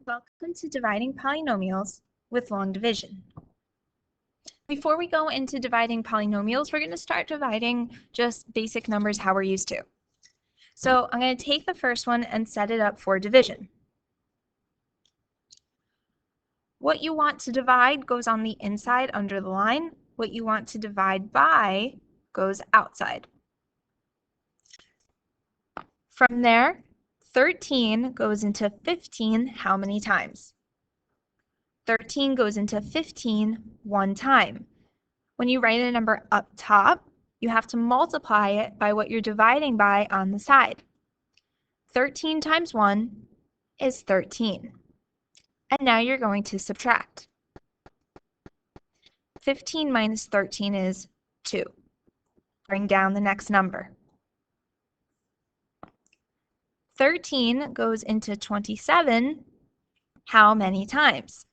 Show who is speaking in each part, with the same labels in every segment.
Speaker 1: Welcome to dividing polynomials with long division. Before we go into dividing polynomials, we're going to start dividing just basic numbers how we're used to. So I'm going to take the first one and set it up for division. What you want to divide goes on the inside under the line. What you want to divide by goes outside. From there, 13 goes into 15 how many times? 13 goes into 15 one time. When you write a number up top, you have to multiply it by what you're dividing by on the side. 13 times 1 is 13. And now you're going to subtract. 15 minus 13 is 2. Bring down the next number. 13 goes into 27 how many times?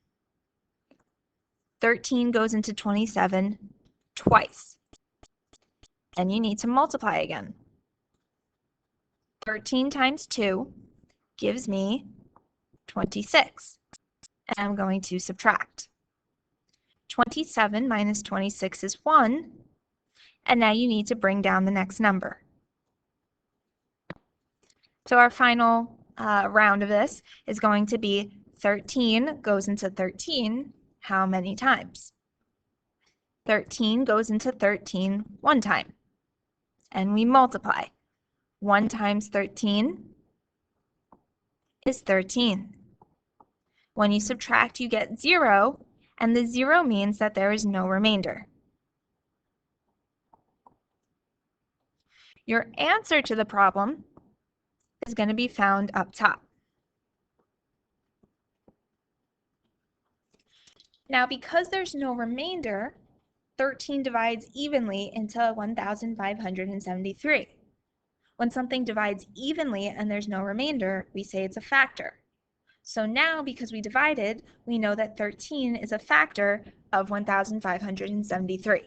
Speaker 1: 13 goes into 27 twice. And you need to multiply again. 13 times 2 gives me 26. And I'm going to subtract. 27 minus 26 is 1. And now you need to bring down the next number. So our final round of this is going to be 13 goes into 13 how many times? 13 goes into 13 one time. And we multiply. 1 times 13 is 13. When you subtract, you get 0, and the 0 means that there is no remainder. Your answer to the problem is going to be found up top. Now, because there's no remainder, 13 divides evenly into 1,573. When something divides evenly and there's no remainder, we say it's a factor. So now, because we divided, we know that 13 is a factor of 1,573.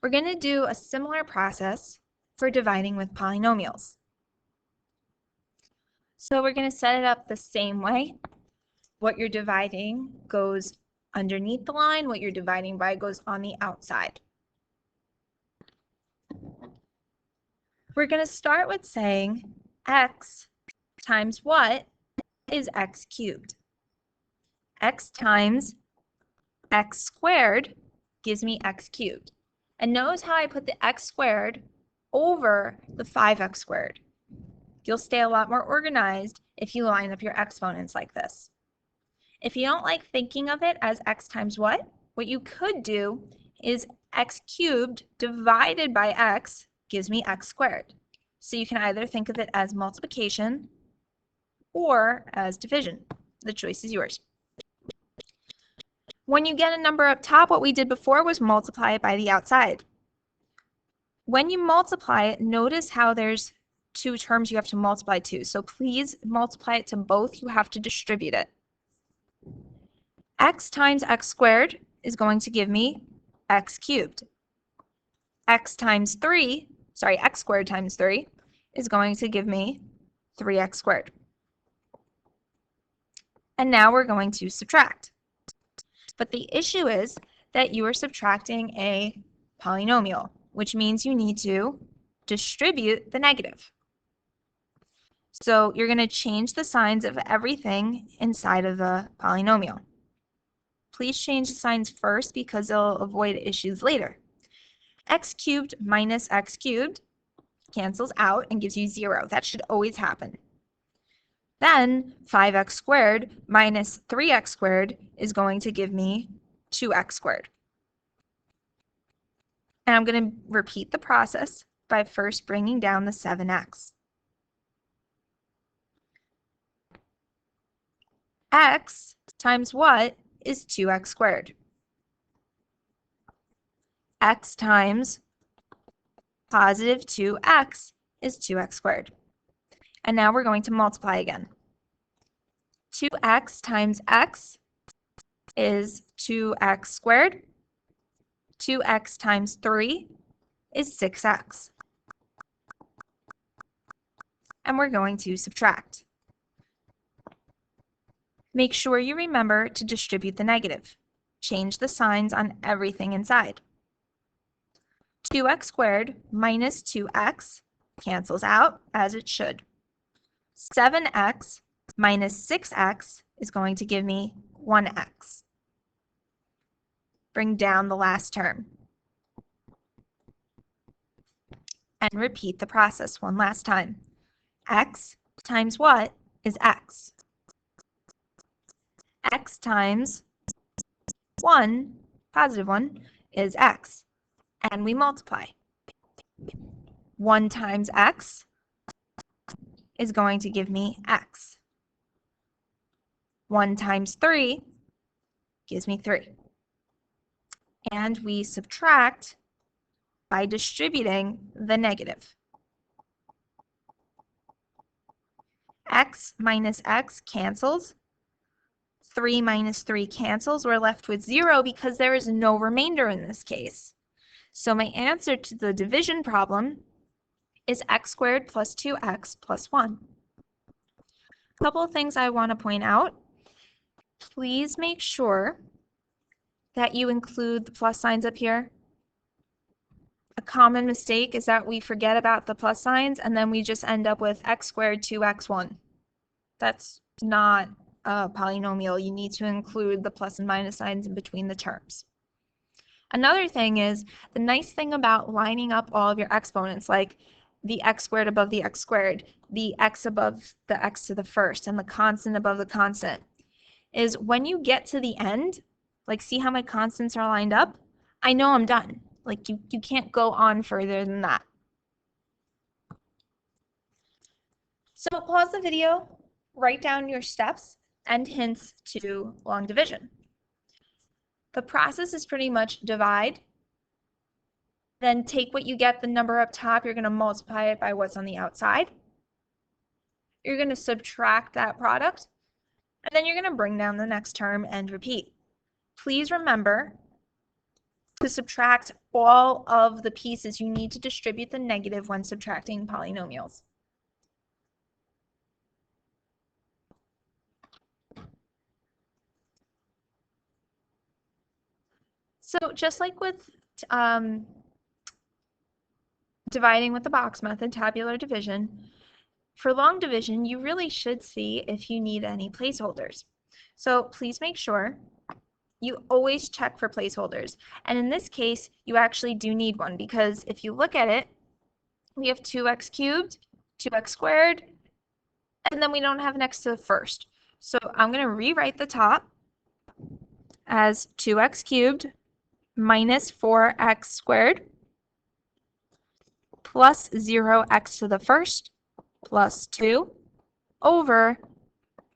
Speaker 1: We're going to do a similar process for dividing with polynomials. So we're going to set it up the same way. What you're dividing goes underneath the line. What you're dividing by goes on the outside. We're going to start with saying x times what is x cubed? X times x squared gives me x cubed. And notice how I put the x squared over the 5x squared. You'll stay a lot more organized if you line up your exponents like this. If you don't like thinking of it as x times what you could do is x cubed divided by x gives me x squared. So you can either think of it as multiplication or as division. The choice is yours. When you get a number up top, what we did before was multiply it by the outside. When you multiply it, notice how there's two terms you have to multiply to. So please multiply it to both. You have to distribute it. X times x squared is going to give me x cubed. X squared times 3 is going to give me 3x squared. And now we're going to subtract. But the issue is that you are subtracting a polynomial, which means you need to distribute the negative. So you're going to change the signs of everything inside of the polynomial. Please change the signs first because they'll avoid issues later. X cubed minus x cubed cancels out and gives you 0. That should always happen. Then 5x squared minus 3x squared is going to give me 2x squared. And I'm going to repeat the process by first bringing down the 7x. X times what is 2x squared? X times positive 2x is 2x squared. And now we're going to multiply again. 2x times x is 2x squared. 2x times 3 is 6x. And we're going to subtract. Make sure you remember to distribute the negative. Change the signs on everything inside. 2x squared minus 2x cancels out as it should. 7x minus 6x is going to give me 1x. Bring down the last term. And repeat the process one last time. X times what is x? X times 1, positive 1, is x. And we multiply. 1 times x is going to give me x. 1 times 3 gives me 3. And we subtract by distributing the negative. X minus x cancels. 3 minus 3 cancels. We're left with 0 because there is no remainder in this case. So my answer to the division problem is x squared plus 2x plus 1. A couple of things I want to point out. Please make sure that you include the plus signs up here. A common mistake is that we forget about the plus signs and then we just end up with x squared 2x1. That's not a polynomial. You need to include the plus and minus signs in between the terms. Another thing is, the nice thing about lining up all of your exponents, like the x squared above the x squared, the x above the x to the first, and the constant above the constant, is when you get to the end, like see how my constants are lined up? I know I'm done. Like you can't go on further than that. So pause the video, write down your steps and hints to long division. The process is pretty much divide, then take what you get, the number up top, you're going to multiply it by what's on the outside. You're going to subtract that product, and then you're going to bring down the next term and repeat. Please remember to subtract all of the pieces. You need to distribute the negative when subtracting polynomials. So just like with dividing with the box method, tabular division, for long division, you really should see if you need any placeholders. So please make sure you always check for placeholders. And in this case, you actually do need one because if you look at it, we have 2x cubed, 2x squared, and then we don't have an x to the first. So I'm going to rewrite the top as 2x cubed minus 4x squared plus 0x to the first plus 2 over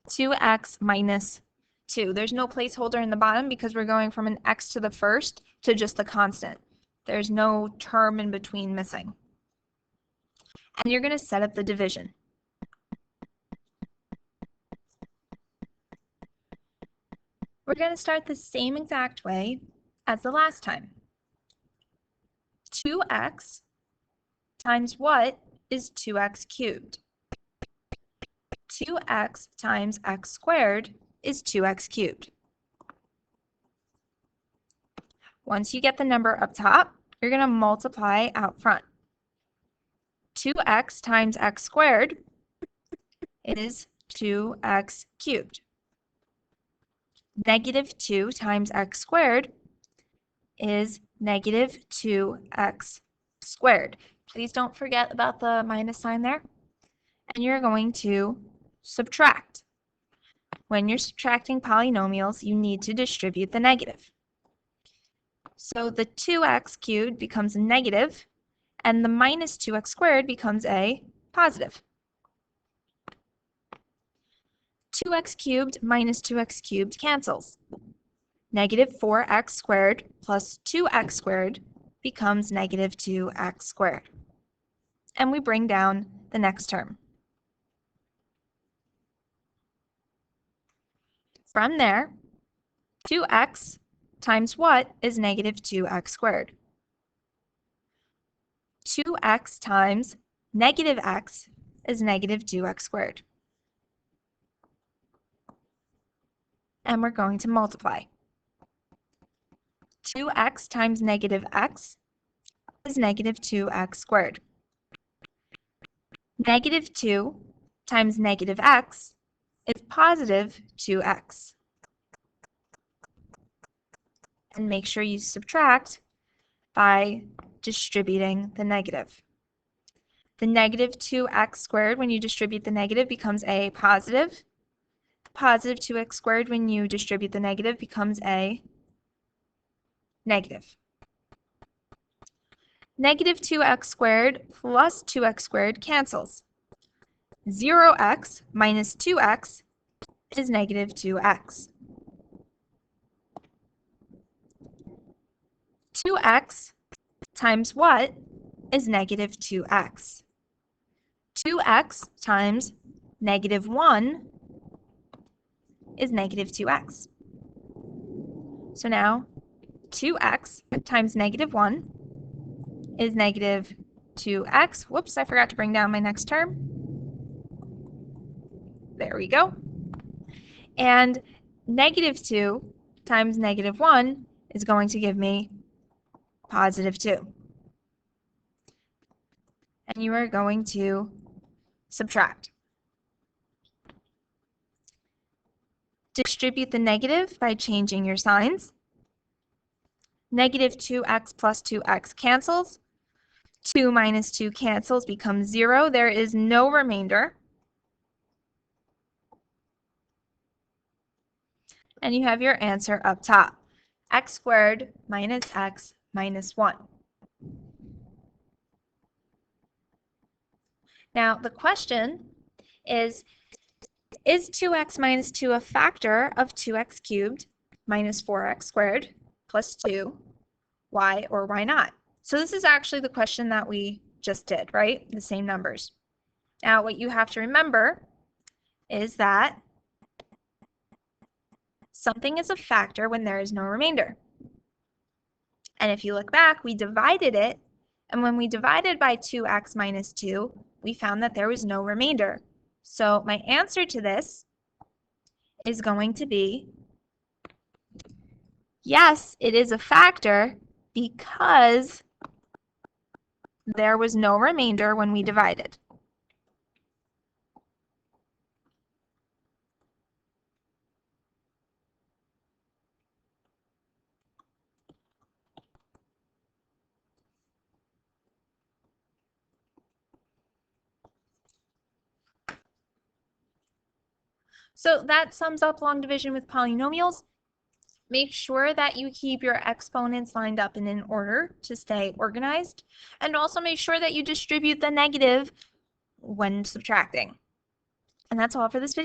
Speaker 1: 2x minus 2. There's no placeholder in the bottom because we're going from an x to the first to just the constant. There's no term in between missing. And you're going to set up the division. We're going to start the same exact way as the last time. 2x times what is 2x cubed? 2x times x squared is 2x cubed. Once you get the number up top, you're going to multiply out front. 2x times x squared is 2x cubed. Negative 2 times x squared is negative 2x squared. Please don't forget about the minus sign there. And you're going to subtract. When you're subtracting polynomials, you need to distribute the negative. So the 2x cubed becomes a negative, and the minus 2x squared becomes a positive. 2x cubed minus 2x cubed cancels. Negative 4x squared plus 2x squared becomes negative 2x squared. And we bring down the next term. From there, 2x times what is negative 2x squared? 2x times negative x is negative 2x squared. and we're going to multiply. 2x times negative x is negative 2x squared. Negative 2 times negative x is positive 2x. And make sure you subtract by distributing the negative. The negative 2x squared, when you distribute the negative, becomes a positive. Positive 2x squared, when you distribute the negative, becomes a negative. Negative 2x squared plus 2x squared cancels. 0x minus 2x is negative 2x. 2x times what is negative 2x? 2x times negative 1 is negative 2x. So now 2x times negative 1 is negative 2x. Whoops, I forgot to bring down my next term. There we go. And negative 2 times negative 1 is going to give me positive 2. And you are going to subtract. Distribute the negative by changing your signs. Negative 2x plus 2x cancels. 2 minus 2 cancels, becomes 0. There is no remainder. And you have your answer up top. X squared minus x minus 1. Now the question is 2x minus 2 a factor of 2x cubed minus 4x squared plus 2? Why or why not? So this is actually the question that we just did, right? The same numbers. Now what you have to remember is that something is a factor when there is no remainder. And if you look back, we divided it, and when we divided by 2x minus 2, we found that there was no remainder. So my answer to this is going to be, yes, it is a factor because there was no remainder when we divided. So that sums up long division with polynomials. Make sure that you keep your exponents lined up and in order to stay organized, and also make sure that you distribute the negative when subtracting. And that's all for this video.